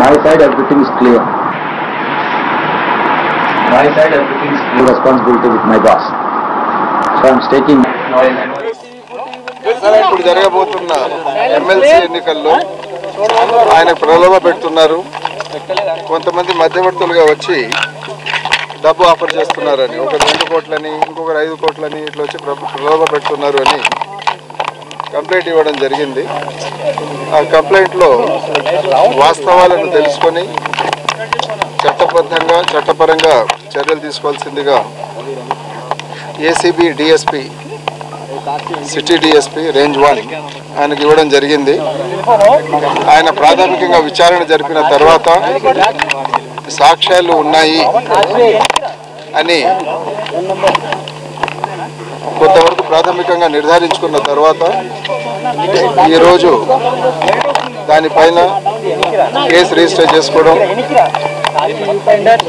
my side everything is clear. My side everything is clear. Responsibility with my boss. So I'm taking. ఇప్పుడు జరగబోతున్న MLC ఎన్నికల్లో ఆయన ప్రలోభ పెడుతున్నారు. కొంతమంది మధ్యవర్తులుగా వచ్చి డబ్బు ఆఫర్ చేస్తున్నారని, ఒకరు 2 కోట్లని, ఇంకొకరు 5 కోట్లని ఇట్లా వచ్చి ప్రలోభ పెడుతున్నారు అని కంప్లైంట్ ఇవ్వడం జరిగింది. ఆ కంప్లైంట్లో వాస్తవాలను తెలుసుకొని చట్టపరంగా చర్యలు తీసుకోవాల్సిందిగా ACB DSP, city DSP range 1 ఆయనకి ఇవ్వడం జరిగింది. ఆయన ప్రాథమికంగా విచారణ జరిపిన తర్వాత సాక్ష్యాలు ఉన్నాయి అని కొంతవరకు ప్రాథమికంగా నిర్ధారించుకున్న తర్వాత ఈరోజు దానిపైన కేసు రిజిస్టర్ చేసుకోవడం,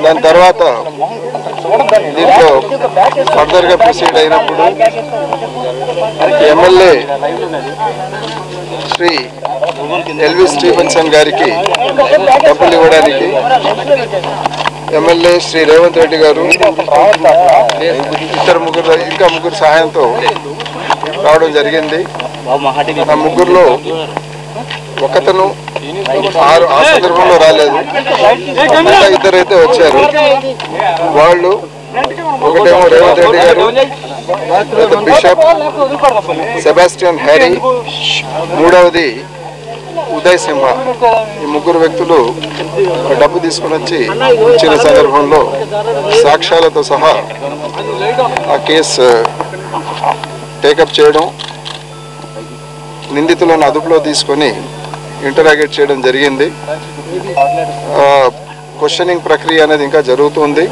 దాని తర్వాత దీంట్లో ఫర్దర్గా ప్రొసీడ్ అయినప్పుడు ఎమ్మెల్యే శ్రీ ఎల్వి స్టీఫెన్సన్ గారికి డబ్బులు ఇవ్వడానికి ఎమ్మెల్యే శ్రీ రేవంత్ రెడ్డి గారు ఇంకా ముగ్గురు సహాయంతో రావడం జరిగింది. ఆ ముగ్గురులో ఒకతను ఆ సందర్భంలో రాలేదు, ఇంకా ఇద్దరైతే వచ్చారు. వాళ్ళు ఒకటేమో రేవంత్ రెడ్డి గారు, బిషప్ సెబాస్టియన్ హ్యారీ, మూడవది ఉదయ్ సింహ. ఈ ముగ్గురు వ్యక్తులు డబ్బు తీసుకుని వచ్చి ఇచ్చిన సందర్భంలో సాక్ష్యాలతో సహా ఆ కేసు టేకప్ చేయడం, నిందితులను అదుపులో తీసుకొని ఇంటరాగేట్ చేయడం జరిగింది. క్వశ్చనింగ్ ప్రక్రియ అనేది ఇంకా జరుగుతుంది.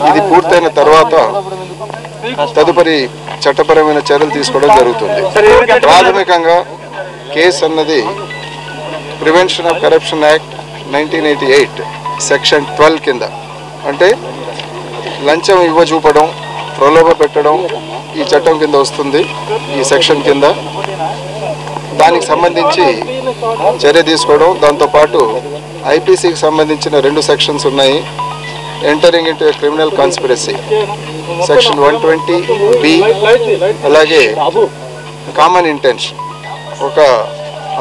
ఇది పూర్తయిన తర్వాత తదుపరి చట్టపరమైన చర్యలు తీసుకోవడం జరుగుతుంది. ప్రాథమికంగా కేసు అన్నది prevention of corruption act 1988 section 12 కింద, అంటే లంచం ఇవ్వజూపడం, ప్రలోభ పెట్టడం ఈ చట్టం కింద వస్తుంది. ఈ సెక్షన్ కింద దానికి సంబంధించి చర్య తీసుకోవడం, దాంతోపాటు ఐపీసీకి సంబంధించిన 2 సెక్షన్స్ ఉన్నాయి. Entering into criminal conspiracy section 120B, అలాగే కామన్ ఇంటెన్షన్,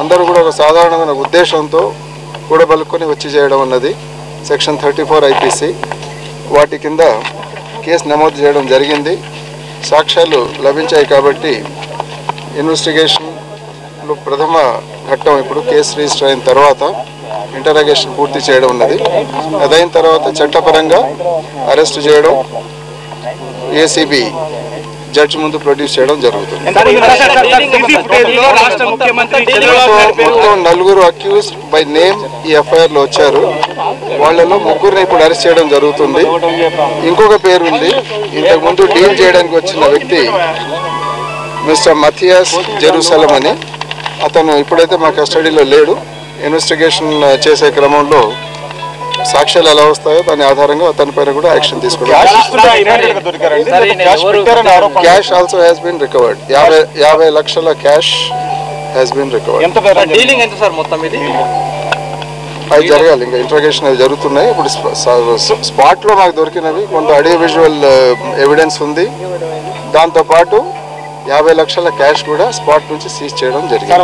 అందరూ కూడా ఒక సాధారణమైన ఉద్దేశంతో కూడబలుకొని వచ్చి చేయడం అన్నది సెక్షన్ 34 ఐపీసీ. వాటి కింద కేసు నమోదు చేయడం జరిగింది. సాక్ష్యాలు లభించాయి కాబట్టి ఇన్వెస్టిగేషన్లో ప్రథమ ఘట్టం ఇప్పుడు కేసు రిజిస్టర్ అయిన తర్వాత ఇంటరాగేషన్ పూర్తి చేయడం ఉన్నది. అదైన తర్వాత చట్టపరంగా అరెస్ట్ చేయడం, ఏసీబీ జడ్జి ముందు ప్రొడ్యూస్ చేయడం జరుగుతుంది. మొత్తం 4 అక్యూజ్డ్ బై నేమ్ ఈ ఎఫ్ఐఆర్ లో వచ్చారు. వాళ్ళలో 3 ఇప్పుడు అరెస్ట్ చేయడం జరుగుతుంది. ఇంకొక పేరు ఉంది, ఇంతకుముందు డీల్ చేయడానికి వచ్చిన వ్యక్తి మిస్టర్ మథియాస్ జెరూసలం అని. అతను ఇప్పుడైతే మా కస్టడీలో లేడు. ఇన్వెస్టిగేషన్ చేసే క్రమంలో సాక్ష్యాలు ఎలా వస్తాయో దాని ఆధారంగా అతని పైన కూడా యాక్షన్ తీసుకోవడం. Cash also has been recovered. 50 లక్షల క్యాష్ హ్యాస్ బీన్ రికవర్డ్. అవి జరగాలి, ఇంకా ఇంట్రాగేషన్ అవి జరుగుతున్నాయి. ఇప్పుడు స్పాట్లో నాకు దొరికినవి కొంత ఆడియో విజువల్ ఎవిడెన్స్ ఉంది. దాంతోపాటు 50 లక్షల క్యాష్ కూడా స్పాట్ నుంచి సీజ్ చేయడం జరిగింది.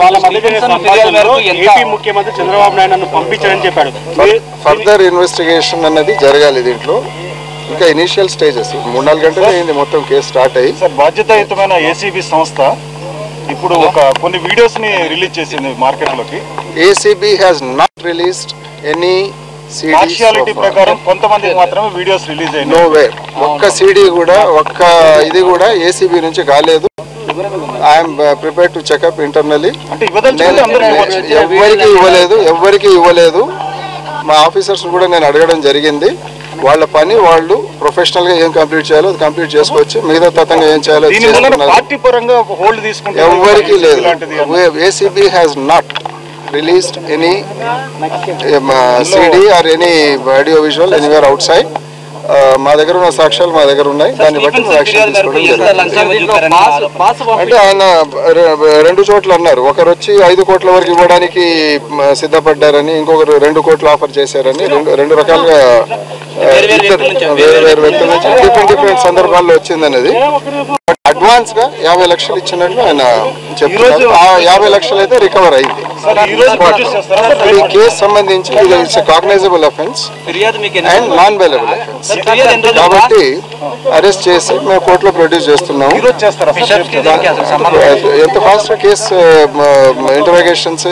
ఫర్దర్ ఇన్వెస్టిగేషన్ అన్నది జరగాలి. దీంట్లో ఇంకా ఇనిషియల్ స్టేజెస్ 3-4 గంటలు అయింది మొత్తం కేసు స్టార్ట్ అయ్యి. బాధ్యతాయుతమైన ఏసీబీ సంస్థ ఇప్పుడు కొన్ని వీడియోస్ ని రిలీజ్ చేసింది మార్కెట్ లోకి. ACB has not released any partiality ప్రకారం కొంతమందికి మాత్రమే వీడియోస్ రిలీజ్ అయ్యాయి. నో వే, ఒక్క సీడీ కూడా ఇది కూడా ఏసీబీ నుంచి కాలేదు. I'm prepared to checkup internally. ఎవ్వరికి ఇవ్వలేదు. మా ఆఫీసర్స్ కూడా నేను అడగడం జరిగింది. వాళ్ళ పని వాళ్ళు ప్రొఫెషనల్ గా ఏం కంప్లీట్ చేయాలో అది కంప్లీట్ చేసుకోవచ్చు. మిగతా తతంగా ఏం చేయాలో ఎవ్వరికి లేదు. ACB has not released any CD or any audio visual anywhere outside. మా దగ్గర ఉన్న సాక్ష్యాలు మా దగ్గర ఉన్నాయి, దాన్ని బట్టి యాక్షన్ తీసుకోవడం జరిగింది. అంటే ఆయన 2 చోట్ల అన్నారు, ఒకరు వచ్చి 5 కోట్ల వరకు ఇవ్వడానికి సిద్ధపడ్డారని, ఇంకొకరు 2 కోట్లు ఆఫర్ చేశారని, రెండు రకాలుగా వేరే వేరే వ్యక్తుల నుంచి డిఫరెంట్ సందర్భాల్లో వచ్చింది అనేది. అడ్వాన్స్ గా 50 లక్షలు ఇచ్చినట్లు ఆయన చెప్తున్నారు. ఆ 50 లక్షలు అయితే రికవర్ అయింది. ఈ కేసు సంబంధించి cognisable offence and non bailable offence కాబట్టి అరెస్ట్ చేసి మేము కోర్టులో ప్రొడ్యూస్ చేస్తున్నాము. ఎంత fast case interrogations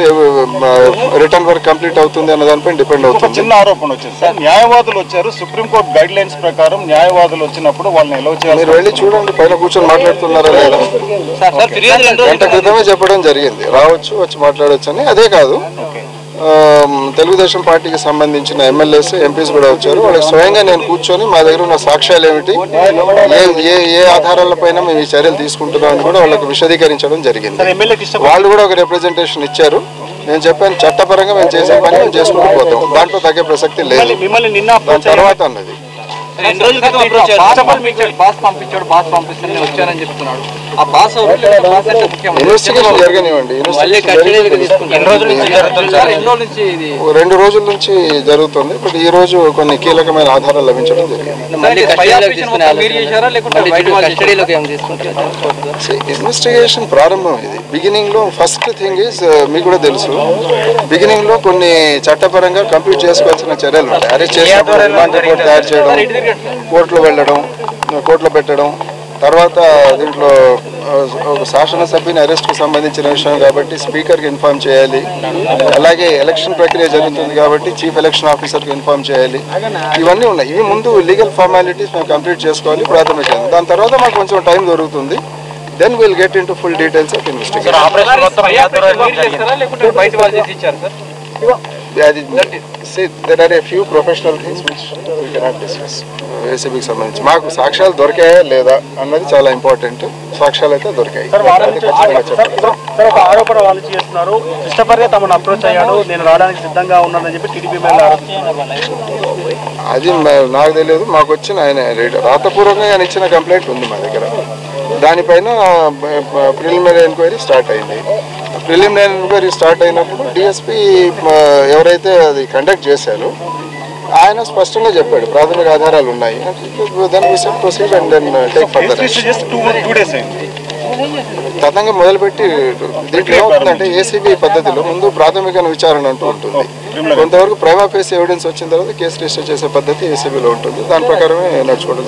written work complete అవుతుంది అన్న దానిపై డిపెండ్ అవుతుంది. చిన్న ఆరోపణ వచ్చింది సార్, న్యాయవాదులు వచ్చారు, సుప్రీంకోర్టు గైడ్ లైన్స్ ప్రకారం న్యాయవాదులు వచ్చినప్పుడు వాళ్ళని ఎలా చేయాలి? మీరు వెళ్ళి చూడండి, పైన కూర్చొని మాట్లాడుతున్నారా లేదా. గంట క్రితమే చెప్పడం జరిగింది, రావచ్చు వచ్చి మాట్లాడవచ్చు అని. అదే కాదు, తెలుగుదేశం పార్టీకి సంబంధించిన ఎమ్మెల్యేస్ ఎంపీస్ కూడా వచ్చారు. వాళ్ళకి స్వయంగా నేను కూర్చొని మా దగ్గర ఉన్న సాక్ష్యాలు ఏమిటి, ఏ ఆధారాలపైన మేము ఈ చర్యలు తీసుకుంటున్నామని కూడా వాళ్ళకి విశదీకరించడం జరిగింది. వాళ్ళు కూడా ఒక రిప్రజెంటేషన్ ఇచ్చారు. నేను చెప్పాను, చట్టపరంగా మేము చేసే పని మేము చేసుకుంటూ పోతాం, దాంట్లో తగ్గే ప్రసక్తి లేదు. దాని తర్వాత అన్నది ఇన్వెస్టిగేషన్ జరగనివ్వండి. 2 రోజుల నుంచి జరుగుతుంది. బట్ ఈ రోజు కొన్ని కీలకమైన ఆధారాలు లభించడం జరిగింది. ఇన్వెస్టిగేషన్ ప్రారంభం ఇది. బిగినింగ్ లో ఫస్ట్ థింగ్ ఈజ్, మీకు కూడా తెలుసు, బిగినింగ్ లో కొన్ని చట్టపరంగా కంప్లీట్ చేసుకోవాల్సిన చర్యలు ఉంటాయి. అరెస్ట్ చేసినప్పుడు రిమాండ్ రిపోర్ట్ తయారు చేయడం, కోర్టులో వెళ్ళడం, కోర్టులో పెట్టడం, తర్వాత దీంట్లో ఒక శాసనసభ్యుని అరెస్ట్కు సంబంధించిన విషయం కాబట్టి స్పీకర్కి ఇన్ఫార్మ్ చేయాలి. అలాగే ఎలక్షన్ ప్రక్రియ జరుగుతుంది కాబట్టి చీఫ్ ఎలక్షన్ ఆఫీసర్కి ఇన్ఫార్మ్ చేయాలి. ఇవన్నీ ఉన్నాయి. ఇవి ముందు లీగల్ ఫార్మాలిటీస్ మేము కంప్లీట్ చేసుకోవాలి ప్రాథమికంగా. దాని తర్వాత మాకు కొంచెం టైం దొరుకుతుంది. Then we'll get into full details of investigation. See, there are a few professional things which we cannot discuss. ఏసీబీకి సంబంధించి మాకు సాక్ష్యాలు దొరికాయా లేదా అన్నది చాలా ఇంపార్టెంట్. సాక్ష్యాలు అయితే దొరికాయి. ఒక ఆరోపణ వాళ్ళు చేస్తున్నారు, కృష్ణపర్య తమను అప్రోచ్ అయ్యాడు, నేను రావడానికి సిద్ధంగా ఉన్నానని చెప్పి టీడీపీ అది నాకు తెలియదు. మాకు వచ్చిన ఆయన రాతపూర్వకంగా ఆయన ఇచ్చిన కంప్లైంట్ ఉంది మా దగ్గర. దానిపైన ప్రిలిమినరీ ఎంక్వైరీ స్టార్ట్ అయింది. ప్రిలిమినరీ ఎంక్వైరీ స్టార్ట్ అయినప్పుడు డిఎస్పీ ఎవరైతే అది కండక్ట్ చేశారో ఆయన స్పష్టంగా చెప్పాడు ప్రాథమిక ఆధారాలు ఉన్నాయి. తతంగా మొదలుపెట్టి దీంట్లో ఏమవుతుందంటే ఏసీబీ పద్ధతిలో ముందు ప్రాథమిక విచారణ అంటూ ఉంటుంది. కొంతవరకు ప్రైమా ఫేస్ ఎవిడెన్స్ వచ్చిన తర్వాత కేసు రిజిస్టర్ చేసే పద్ధతి ఏసీబీలో ఉంటుంది. దాని ప్రకారమే నడుచుకోవడం.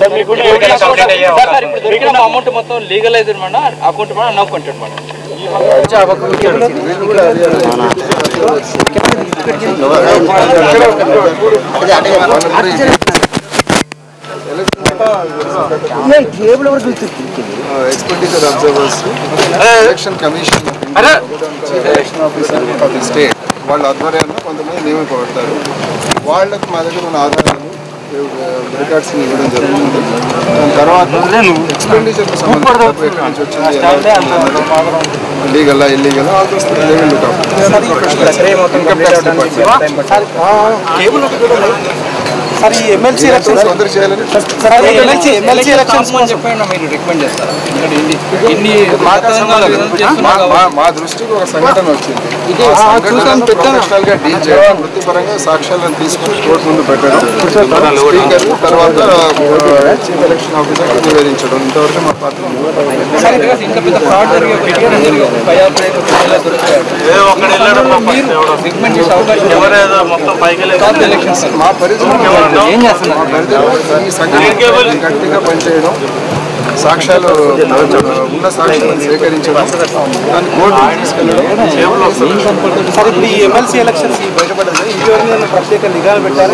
Expenditure observers, election commission, election officer of the state వాళ్ళ ఆధ్వర్యంలో కొంతమంది నియమింపబడతారు. వాళ్ళకు మా దగ్గర ఉన్న ఆధారాలు రికార్డ్స్ ఇవ్వడం జరుగుతుంది. దాని తర్వాత ఎక్స్పెండిచర్కి సంబంధించి ఎక్కడి నుంచి వచ్చింది, legal illegal all those income tax department. Sir ఈ ఎమ్మెల్సీ ఎలక్షన్స్ అందరూ చేయాలని ఎమ్మెల్సీ ఎలక్షన్స్ చెప్పండి మీరు రికమెండ్ చేస్తారా? మా దృష్టికి ఒక సంఘటన వచ్చింది. ప్రొఫెషనల్ గా డీల్ చేయడం, వృత్తిపరంగా సాక్ష్యాలను తీసుకుని కోర్టు ముందు పెట్టడం, స్పీకర్ తర్వాత చీఫ్ ఎలక్షన్ ఆఫీసర్ నివేదించడం, ఇంతవరకు మా పాత్ర. మా పరిధిలో ఈ సంఘటన గట్టిగా పనిచేయడం, సాక్ష్యాలు ఉన్న సాక్ష్యాలను సేకరించడం, దాన్ని కోర్టు తీసుకెళ్ళడం. సార్ ఇప్పుడు ఈ ఎమ్మెల్సీ ఎలక్షన్స్ బయటపడింది, ఇంకెవరిని ప్రత్యేక నిఘాలు పెట్టారు?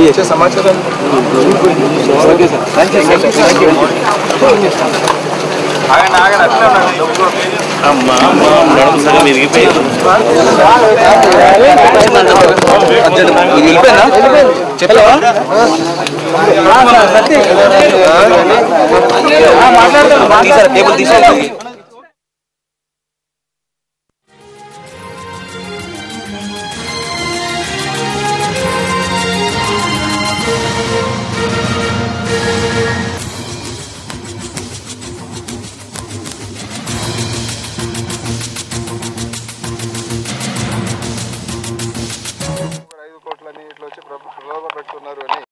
ఇచ్చే సమాచారం మాట్లాడతారు. చేస్తున్నారు అని